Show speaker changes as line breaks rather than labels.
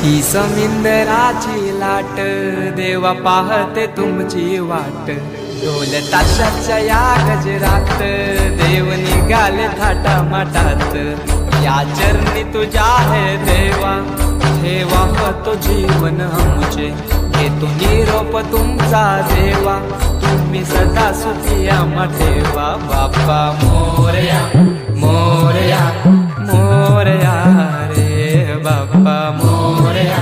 ही समिंदराची लाट देवा पाहते तुमची वाट ढोल ताशाच्या या गजरात देव निघाले थाटामाटात या चरणी तुझ्या है देवा ठेवा तो जीवन आमचे घेतो निरोप तुमचा देवा तुम्ही सदा सुखी आम्हा ठेवा बाप्पा मोरया मोरया मोरया रे बाप्पा मोरया